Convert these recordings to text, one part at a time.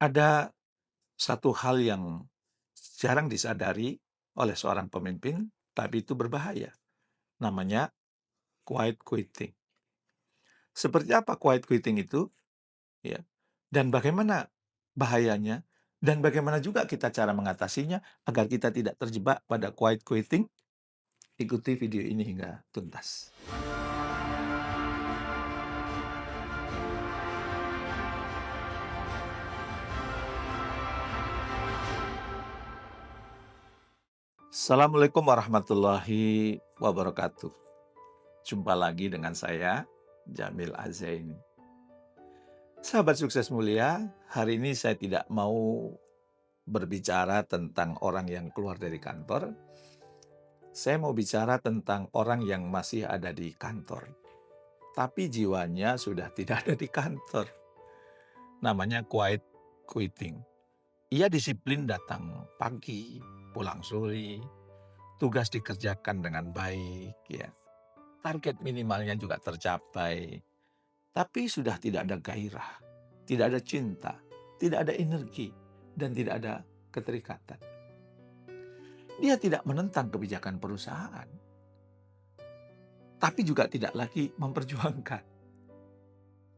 Ada satu hal yang jarang disadari oleh seorang pemimpin, tapi itu berbahaya. Namanya quiet quitting. Seperti apa quiet quitting itu? Ya. Dan bagaimana bahayanya? Dan bagaimana juga kita cara mengatasinya agar kita tidak terjebak pada quiet quitting? Ikuti video ini hingga tuntas. Assalamualaikum warahmatullahi wabarakatuh. Jumpa lagi dengan saya, Jamil Azain. Sahabat sukses mulia, hari ini saya tidak mau berbicara tentang orang yang keluar dari kantor. Saya mau bicara tentang orang yang masih ada di kantor, tapi jiwanya sudah tidak ada di kantor. Namanya quiet quitting. Ia disiplin datang pagi, pulang sore, tugas dikerjakan dengan baik, ya. Target minimalnya juga tercapai, tapi sudah tidak ada gairah, tidak ada cinta, tidak ada energi, dan tidak ada keterikatan. Dia tidak menentang kebijakan perusahaan, tapi juga tidak lagi memperjuangkan.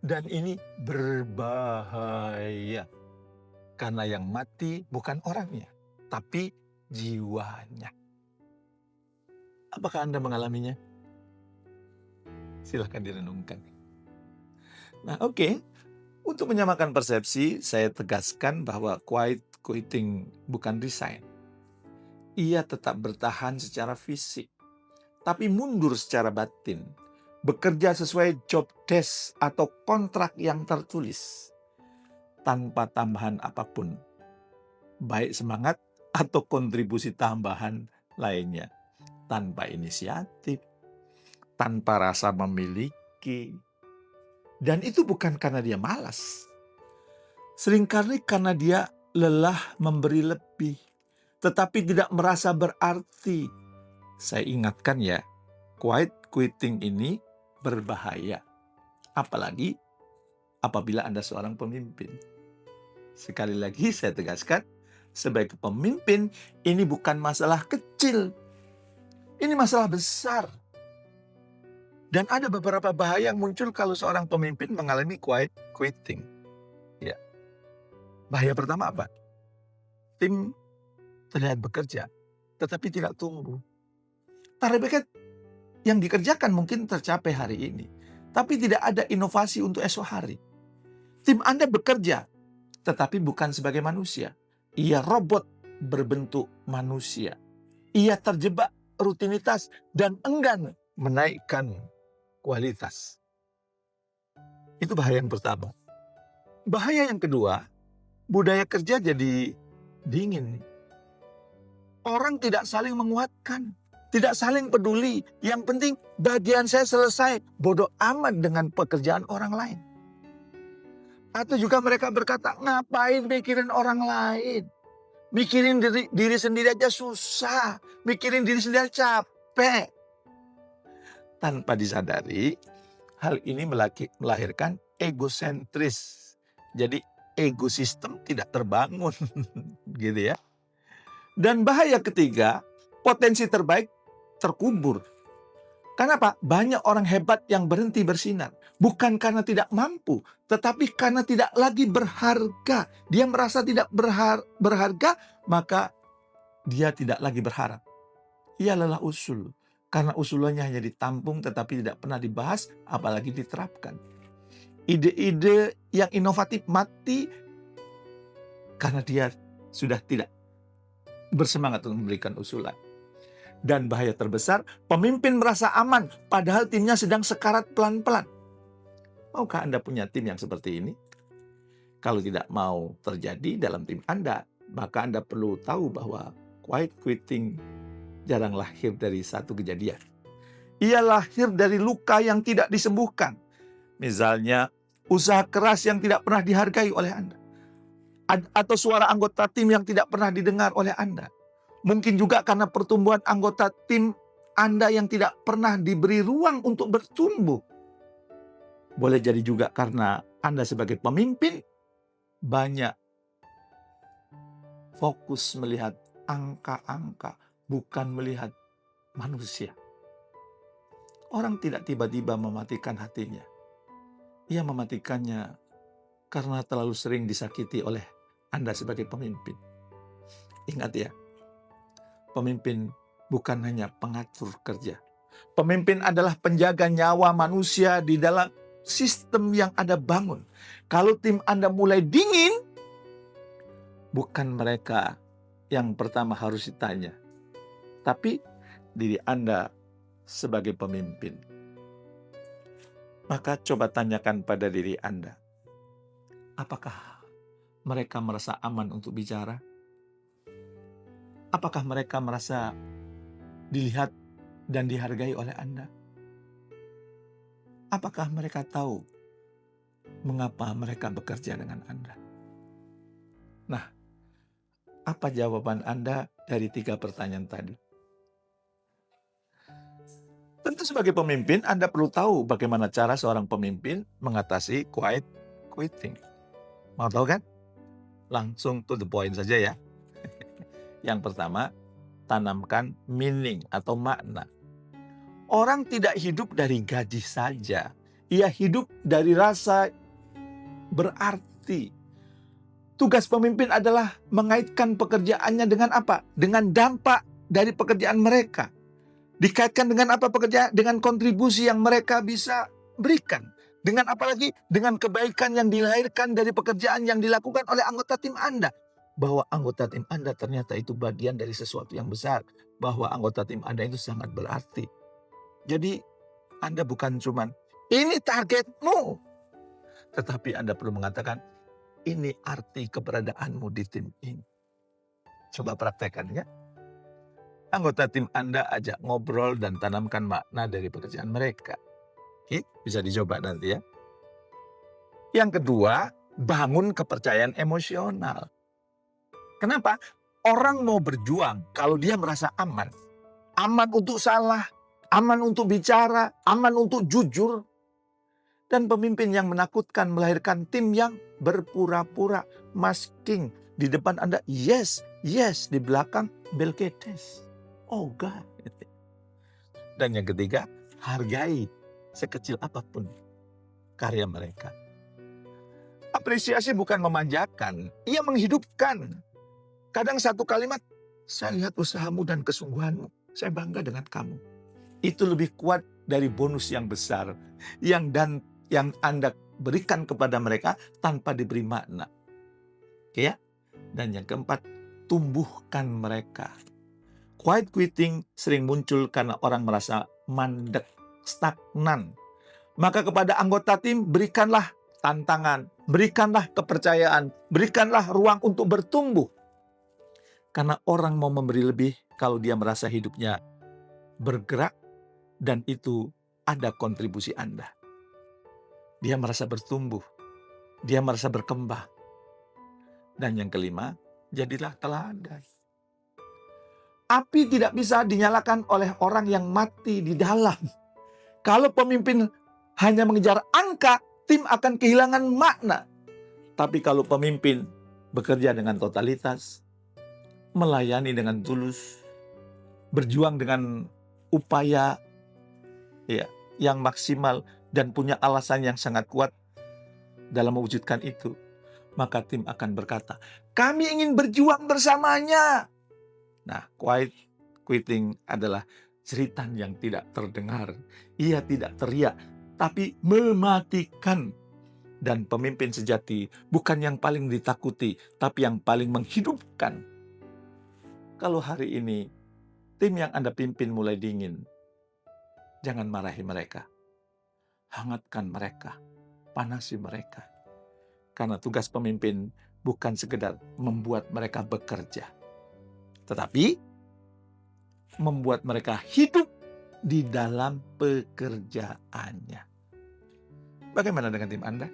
Dan ini berbahaya, karena yang mati bukan orangnya, tapi jiwanya. Apakah Anda mengalaminya? Silahkan direnungkan. Nah, oke. Untuk menyamakan persepsi, saya tegaskan bahwa quiet quitting bukan resign. Ia tetap bertahan secara fisik, tapi mundur secara batin. Bekerja sesuai job desk atau kontrak yang tertulis, tanpa tambahan apapun, baik semangat atau kontribusi tambahan lainnya, tanpa inisiatif, tanpa rasa memiliki. Dan itu bukan karena dia malas. Seringkali karena dia lelah memberi lebih, tetapi tidak merasa berarti. Saya ingatkan ya, quiet quitting ini berbahaya. Apalagi apabila Anda seorang pemimpin. Sekali lagi saya tegaskan, sebagai pemimpin ini bukan masalah kecil. Ini masalah besar. Dan ada beberapa bahaya yang muncul kalau seorang pemimpin mengalami quiet quitting. Ya. Bahaya pertama apa? Tim terlihat bekerja, tetapi tidak tumbuh. Target yang dikerjakan mungkin tercapai hari ini, tapi tidak ada inovasi untuk esok hari. Tim Anda bekerja, tetapi bukan sebagai manusia. Ia robot berbentuk manusia. Ia terjebak rutinitas dan enggan menaikkan kualitas. Itu bahaya yang pertama. Bahaya yang kedua, budaya kerja jadi dingin. Orang tidak saling menguatkan, tidak saling peduli. Yang penting bagian saya selesai, bodoh amat dengan pekerjaan orang lain. Atau juga mereka berkata, ngapain mikirin orang lain? Mikirin diri sendiri aja susah, mikirin diri sendiri capek. Tanpa disadari, hal ini melahirkan egosentris. Jadi ego sistem tidak terbangun, gitu ya. Dan bahaya ketiga, potensi terbaik terkubur. Kenapa? Banyak orang hebat yang berhenti bersinar. Bukan karena tidak mampu, tetapi karena tidak lagi berharga. Dia merasa tidak berharga, maka dia tidak lagi berharap. Ia lelah usul. Karena usulannya hanya ditampung tetapi tidak pernah dibahas, apalagi diterapkan. Ide-ide yang inovatif mati karena dia sudah tidak bersemangat untuk memberikan usulan. Dan bahaya terbesar, pemimpin merasa aman padahal timnya sedang sekarat pelan-pelan. Maukah Anda punya tim yang seperti ini? Kalau tidak mau terjadi dalam tim Anda, maka Anda perlu tahu bahwa quiet quitting jarang lahir dari satu kejadian. Ia lahir dari luka yang tidak disembuhkan. Misalnya, usaha keras yang tidak pernah dihargai oleh Anda. Atau suara anggota tim yang tidak pernah didengar oleh Anda. Mungkin juga karena pertumbuhan anggota tim Anda yang tidak pernah diberi ruang untuk bertumbuh. Boleh jadi juga karena Anda sebagai pemimpin banyak fokus melihat angka-angka, bukan melihat manusia. Orang tidak tiba-tiba mematikan hatinya. Ia mematikannya karena terlalu sering disakiti oleh Anda sebagai pemimpin. Ingat ya, pemimpin bukan hanya pengatur kerja. Pemimpin adalah penjaga nyawa manusia di dalam sistem yang Anda bangun. Kalau tim Anda mulai dingin, bukan mereka yang pertama harus ditanya, tapi diri Anda sebagai pemimpin. Maka coba tanyakan pada diri Anda, apakah mereka merasa aman untuk bicara? Apakah mereka merasa dilihat dan dihargai oleh Anda? Apakah mereka tahu mengapa mereka bekerja dengan Anda? Nah, apa jawaban Anda dari 3 pertanyaan tadi? Tentu sebagai pemimpin, Anda perlu tahu bagaimana cara seorang pemimpin mengatasi quiet quitting. Mau tahu kan? Langsung to the point saja ya. Yang pertama, tanamkan meaning atau makna. Orang tidak hidup dari gaji saja. Ia hidup dari rasa berarti. Tugas pemimpin adalah mengaitkan pekerjaannya dengan apa? Dengan dampak dari pekerjaan mereka. Dikaitkan dengan apa pekerjaan? Dengan kontribusi yang mereka bisa berikan. Dengan apa lagi? Dengan kebaikan yang dilahirkan dari pekerjaan yang dilakukan oleh anggota tim Anda. Bahwa anggota tim Anda ternyata itu bagian dari sesuatu yang besar. Bahwa anggota tim Anda itu sangat berarti. Jadi Anda bukan cuman, ini targetmu. Tetapi Anda perlu mengatakan, ini arti keberadaanmu di tim ini. Coba praktekkan ya. Anggota tim Anda ajak ngobrol dan tanamkan makna dari pekerjaan mereka. Oke, bisa dicoba nanti ya. Yang kedua, bangun kepercayaan emosional. Kenapa? Orang mau berjuang kalau dia merasa aman. Aman untuk salah, aman untuk bicara, aman untuk jujur. Dan pemimpin yang menakutkan melahirkan tim yang berpura-pura, masking. Di depan Anda, yes, di belakang Belketes. Oh God. Dan yang ketiga, hargai sekecil apapun karya mereka. Apresiasi bukan memanjakan, ia menghidupkan. Kadang satu kalimat, saya lihat usahamu dan kesungguhanmu, saya bangga dengan kamu. Itu lebih kuat dari bonus yang besar yang Anda berikan kepada mereka tanpa diberi makna. Oke ya? Dan yang keempat, tumbuhkan mereka. Quiet quitting sering muncul karena orang merasa mandek, stagnan. Maka kepada anggota tim berikanlah tantangan, berikanlah kepercayaan, berikanlah ruang untuk bertumbuh. Karena orang mau memberi lebih kalau dia merasa hidupnya bergerak dan itu ada kontribusi Anda. Dia merasa bertumbuh, dia merasa berkembang. Dan yang kelima, jadilah teladan. Api tidak bisa dinyalakan oleh orang yang mati di dalam. Kalau pemimpin hanya mengejar angka, tim akan kehilangan makna. Tapi kalau pemimpin bekerja dengan totalitas, melayani dengan tulus, berjuang dengan upaya yang maksimal dan punya alasan yang sangat kuat dalam mewujudkan itu, maka tim akan berkata, kami ingin berjuang bersamanya. Nah, quiet quitting adalah jeritan yang tidak terdengar. Ia tidak teriak, tapi mematikan. Dan pemimpin sejati bukan yang paling ditakuti, tapi yang paling menghidupkan. Kalau hari ini tim yang Anda pimpin mulai dingin, jangan marahi mereka. Hangatkan mereka, panasi mereka. Karena tugas pemimpin bukan sekedar membuat mereka bekerja, tetapi membuat mereka hidup di dalam pekerjaannya. Bagaimana dengan tim Anda?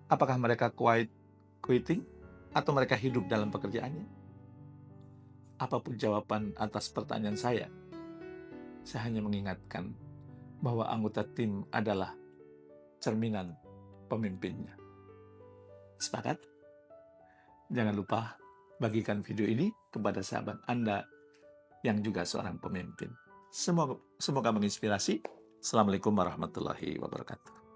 Apakah mereka quiet quitting atau mereka hidup dalam pekerjaannya? Apapun jawaban atas pertanyaan saya hanya mengingatkan bahwa anggota tim adalah cerminan pemimpinnya. Sepakat? Jangan lupa Bagikan video ini kepada sahabat Anda yang juga seorang pemimpin. Semoga menginspirasi. Assalamualaikum warahmatullahi wabarakatuh.